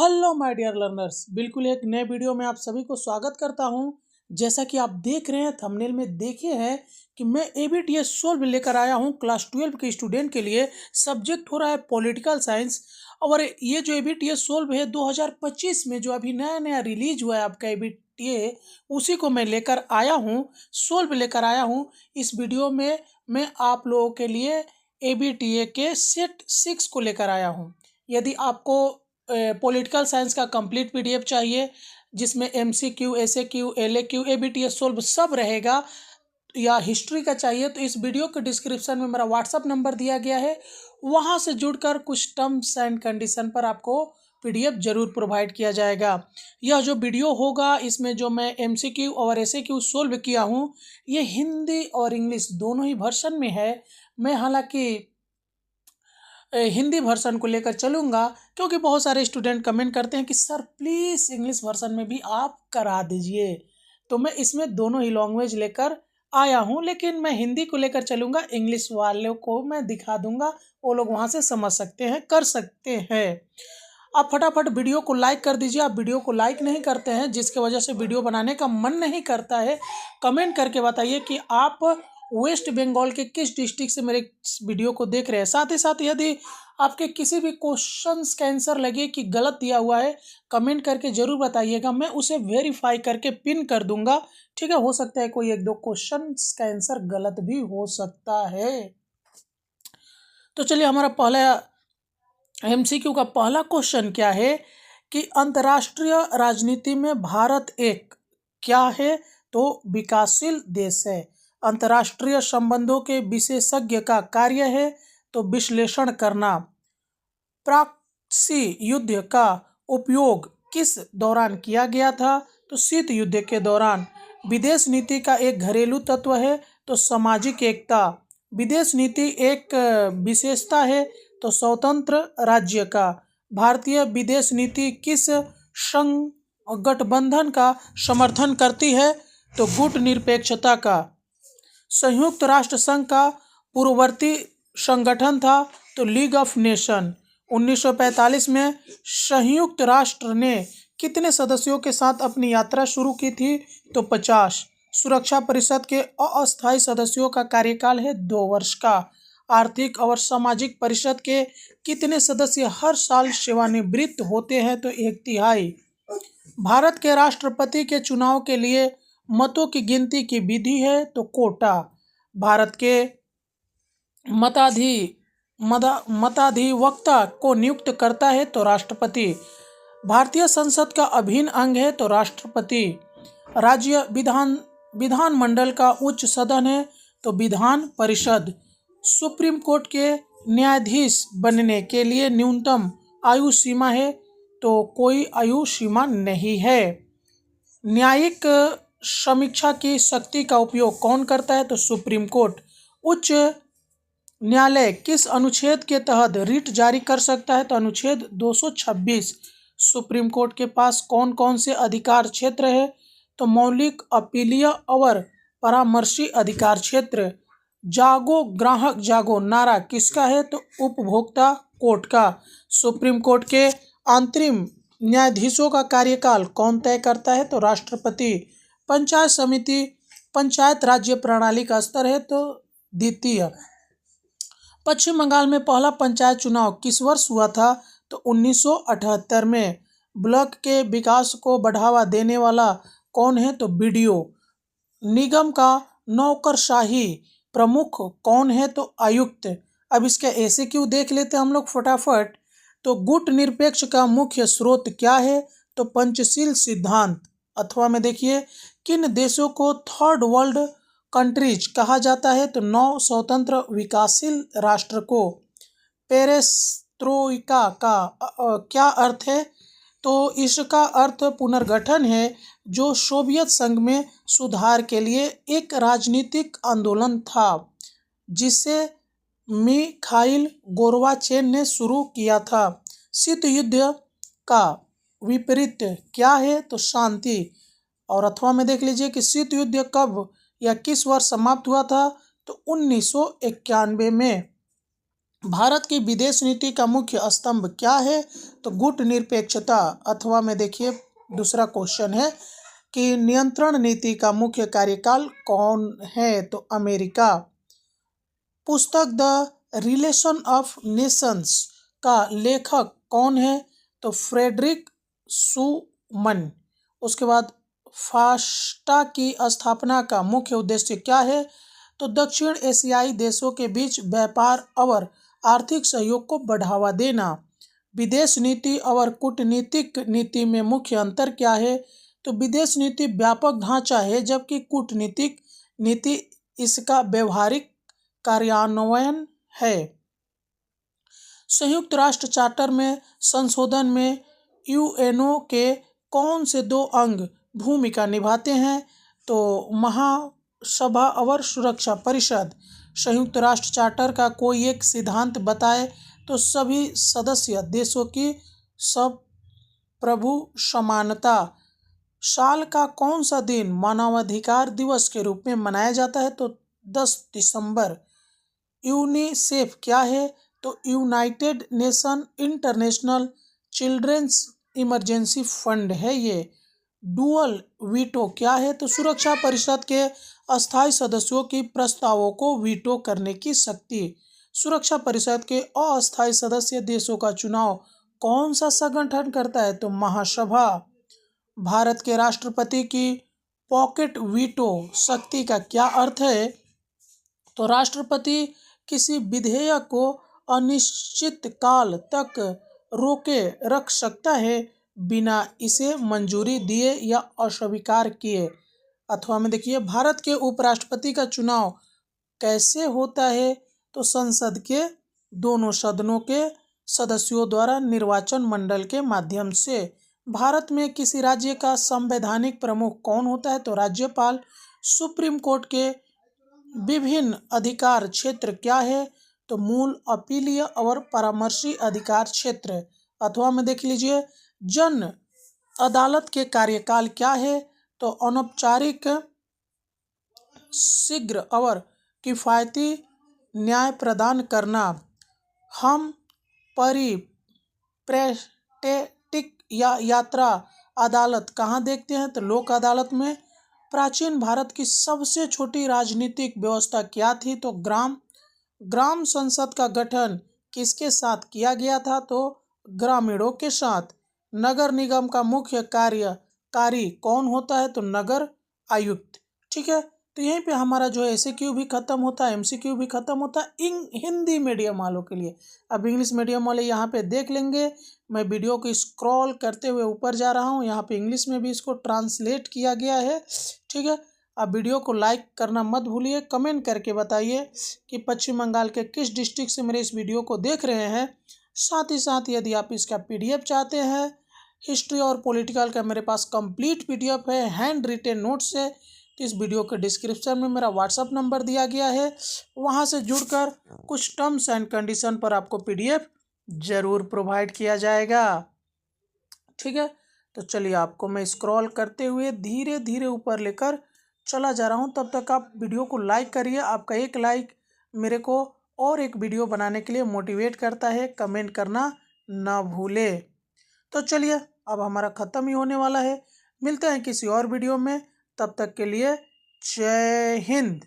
Hello my dear learners, बिल्कुल एक नए वीडियो में आप सभी को स्वागत करता हूं। जैसा कि आप देख रहे हैं, थंबनेल में देखे हैं कि मैं एबीटीएस सोल्व लेकर आया हूं क्लास 12 के स्टूडेंट के लिए। सब्जेक्ट हो रहा है पॉलिटिकल साइंस। और ये जो एबीटीएस सोल्व है 2025 में जो अभी नया नया रिलीज हुआ है आपका एबीटीए, उसी को मैं लेकर आया हूं, सोल्व लेकर आया हूं। इस वीडियो में मैं आप लोगों के लिए एबीटीए के सेट 6 को लेकर आया हूँ। यदि आपको पॉलिटिकल साइंस का कंप्लीट पीडीएफ चाहिए जिसमें एमसीक्यू, एसएक्यू, एलएक्यू, एबीटीएस सोल्व सब रहेगा, या हिस्ट्री का चाहिए तो इस वीडियो के डिस्क्रिप्शन में मेरा व्हाट्सअप नंबर दिया गया है, वहां से जुड़कर कुछ टर्म्स एंड कंडीशन पर आपको पीडीएफ जरूर प्रोवाइड किया जाएगा। यह जो वीडियो होगा इसमें जो मैं एमसीक्यू और एसएक्यू सोल्व किया हूँ, ये हिंदी और इंग्लिश दोनों ही वर्सन में है। मैं हालांकि हिंदी वर्सन को लेकर चलूँगा, क्योंकि बहुत सारे स्टूडेंट कमेंट करते हैं कि सर प्लीज़ इंग्लिश वर्सन में भी आप करा दीजिए। तो मैं इसमें दोनों ही लैंग्वेज लेकर आया हूँ, लेकिन मैं हिंदी को लेकर चलूँगा। इंग्लिश वालों को मैं दिखा दूँगा, वो लोग वहाँ से समझ सकते हैं, कर सकते हैं। आप फटाफट वीडियो को लाइक कर दीजिए। आप वीडियो को लाइक नहीं करते हैं, जिसके वजह से वीडियो बनाने का मन नहीं करता है। कमेंट करके बताइए कि आप वेस्ट बंगाल के किस डिस्ट्रिक्ट से मेरे इस वीडियो को देख रहे हैं। साथ ही साथ यदि आपके किसी भी क्वेश्चंस का आंसर लगे कि गलत दिया हुआ है, कमेंट करके ज़रूर बताइएगा, मैं उसे वेरीफाई करके पिन कर दूंगा। ठीक है, हो सकता है कोई एक दो क्वेश्चंस का आंसर गलत भी हो सकता है। तो चलिए, हमारा पहला एमसीक्यू का पहला क्वेश्चन क्या है कि अंतर्राष्ट्रीय राजनीति में भारत एक क्या है? तो विकासशील देश है। अंतर्राष्ट्रीय संबंधों के विशेषज्ञ का कार्य है तो विश्लेषण करना। प्रॉक्सी युद्ध का उपयोग किस दौरान किया गया था? तो शीत युद्ध के दौरान। विदेश नीति का एक घरेलू तत्व है तो सामाजिक एकता। विदेश नीति एक विशेषता है तो स्वतंत्र राज्य का। भारतीय विदेश नीति किस गठबंधन का समर्थन करती है? तो गुट निरपेक्षता का। संयुक्त राष्ट्र संघ का पूर्ववर्ती संगठन था तो लीग ऑफ नेशन। 1945 में संयुक्त राष्ट्र ने कितने सदस्यों के साथ अपनी यात्रा शुरू की थी? तो 50। सुरक्षा परिषद के अस्थायी सदस्यों का कार्यकाल है 2 वर्ष का। आर्थिक और सामाजिक परिषद के कितने सदस्य हर साल सेवानिवृत्त होते हैं? तो 1/3। भारत के राष्ट्रपति के चुनाव के लिए मतों की गिनती की विधि है तो कोटा। भारत के मताधिवक्ता को नियुक्त करता है तो राष्ट्रपति। भारतीय संसद का अभिन्न अंग है तो राष्ट्रपति। राज्य विधानमंडल का उच्च सदन है तो विधान परिषद। सुप्रीम कोर्ट के न्यायाधीश बनने के लिए न्यूनतम आयु सीमा है तो कोई आयु सीमा नहीं है। न्यायिक समीक्षा की शक्ति का उपयोग कौन करता है? तो सुप्रीम कोर्ट। उच्च न्यायालय किस अनुच्छेद के तहत रिट जारी कर सकता है? तो अनुच्छेद 226। सुप्रीम कोर्ट के पास कौन कौन से अधिकार क्षेत्र है? तो मौलिक, अपीलीय और परामर्शी अधिकार क्षेत्र। जागो ग्राहक जागो नारा किसका है? तो उपभोक्ता कोर्ट का। सुप्रीम कोर्ट के अंतरिम न्यायाधीशों का कार्यकाल कौन तय करता है? तो राष्ट्रपति। पंचायत समिति पंचायत राज्य प्रणाली का स्तर है तो द्वितीय। पश्चिम बंगाल में पहला पंचायत चुनाव किस वर्ष हुआ था? तो 1978 में। ब्लॉक के विकास को बढ़ावा देने वाला कौन है? तो बीडीओ। निगम का नौकरशाही प्रमुख कौन है? तो आयुक्त। अब इसका एमसीक्यू देख लेते हैं हम लोग फटाफट। तो गुट निरपेक्ष का मुख्य स्रोत क्या है? तो पंचशील सिद्धांत। अथवा में देखिए, किन देशों को थर्ड वर्ल्ड कंट्रीज कहा जाता है? तो 9 स्वतंत्र विकासशील राष्ट्र को। पेरेस्ट्रोइका का क्या अर्थ है? तो इसका अर्थ पुनर्गठन है, जो सोवियत संघ में सुधार के लिए एक राजनीतिक आंदोलन था जिसे मिखाइल गोर्बाचेव ने शुरू किया था। शीत युद्ध का विपरीत क्या है? तो शांति। और अथवा में देख लीजिए कि शीत युद्ध कब या किस वर्ष समाप्त हुआ था? तो 1991 में। भारत की विदेश नीति का मुख्य स्तंभ क्या है? तो गुटनिरपेक्षता। अथवा में देखिए दूसरा क्वेश्चन है कि नियंत्रण नीति का मुख्य कार्यकाल कौन है? तो अमेरिका। पुस्तक द रिलेशन ऑफ नेशंस का लेखक कौन है? तो फ्रेडरिक शूमन। उसके बाद फास्टा की स्थापना का मुख्य उद्देश्य क्या है? तो दक्षिण एशियाई देशों के बीच व्यापार और आर्थिक सहयोग को बढ़ावा देना। विदेश नीति और कूटनीतिक नीति में मुख्य अंतर क्या है? तो विदेश नीति व्यापक ढांचा है, जबकि कूटनीतिक नीति इसका व्यवहारिक कार्यान्वयन है। संयुक्त राष्ट्र चार्टर में संशोधन में यूएनओ के कौन से दो अंग भूमिका निभाते हैं? तो महासभा और सुरक्षा परिषद। संयुक्त राष्ट्र चार्टर का कोई एक सिद्धांत बताए। तो सभी सदस्य देशों की सब प्रभु समानता। साल का कौन सा दिन मानवाधिकार दिवस के रूप में मनाया जाता है? तो 10 दिसंबर। यूनिसेफ क्या है? तो United Nation International Children's Emergency Fund है ये। डुअल वीटो क्या है? तो सुरक्षा परिषद के अस्थायी सदस्यों की प्रस्तावों को वीटो करने की शक्ति। सुरक्षा परिषद के अस्थायी सदस्य देशों का चुनाव कौन सा संगठन करता है? तो महासभा। भारत के राष्ट्रपति की पॉकेट वीटो शक्ति का क्या अर्थ है? तो राष्ट्रपति किसी विधेयक को अनिश्चित काल तक रोके रख सकता है बिना इसे मंजूरी दिए या अस्वीकार किए। अथवा में देखिए भारत के उपराष्ट्रपति का चुनाव कैसे होता है? तो संसद के दोनों सदनों के सदस्यों द्वारा निर्वाचन मंडल के माध्यम से। भारत में किसी राज्य का संवैधानिक प्रमुख कौन होता है? तो राज्यपाल। सुप्रीम कोर्ट के विभिन्न अधिकार क्षेत्र क्या है? तो मूल, अपीलीय और परामर्शी अधिकार क्षेत्र। अथवा में देख लीजिए जन अदालत के कार्यकाल क्या है? तो अनौपचारिक, शीघ्र और किफायती न्याय प्रदान करना। हम परिप्रेस्टेटिक या यात्रा अदालत कहाँ देखते हैं? तो लोक अदालत में। प्राचीन भारत की सबसे छोटी राजनीतिक व्यवस्था क्या थी? तो ग्राम संसद का गठन किसके साथ किया गया था? तो ग्रामीणों के साथ। नगर निगम का मुख्य कार्यकारी कौन होता है? तो नगर आयुक्त। ठीक है, तो यहीं पे हमारा जो है एमसीक्यू भी खत्म होता है, एमसीक्यू भी खत्म होता है हिंदी मीडियम वालों के लिए। अब इंग्लिश मीडियम वाले यहाँ पे देख लेंगे। मैं वीडियो को स्क्रॉल करते हुए ऊपर जा रहा हूँ, यहाँ पे इंग्लिश में भी इसको ट्रांसलेट किया गया है। ठीक है, अब वीडियो को लाइक करना मत भूलिए, कमेंट करके बताइए कि पश्चिम बंगाल के किस डिस्ट्रिक्ट से मेरे इस वीडियो को देख रहे हैं। साथ ही साथ यदि आप इसका पीडीएफ चाहते हैं, हिस्ट्री और पॉलिटिकल का मेरे पास कंप्लीट पीडीएफ है हैंड रिटेन नोट्स से, तो इस वीडियो के डिस्क्रिप्शन में मेरा व्हाट्सअप नंबर दिया गया है, वहां से जुड़कर कुछ टर्म्स एंड कंडीशन पर आपको पीडीएफ जरूर प्रोवाइड किया जाएगा। ठीक है, तो चलिए आपको मैं स्क्रॉल करते हुए धीरे धीरे ऊपर लेकर चला जा रहा हूं। तब तक आप वीडियो को लाइक करिए। आपका एक लाइक मेरे को और एक वीडियो बनाने के लिए मोटिवेट करता है। कमेंट करना ना भूले। तो चलिए अब हमारा ख़त्म ही होने वाला है। मिलते हैं किसी और वीडियो में, तब तक के लिए जय हिंद।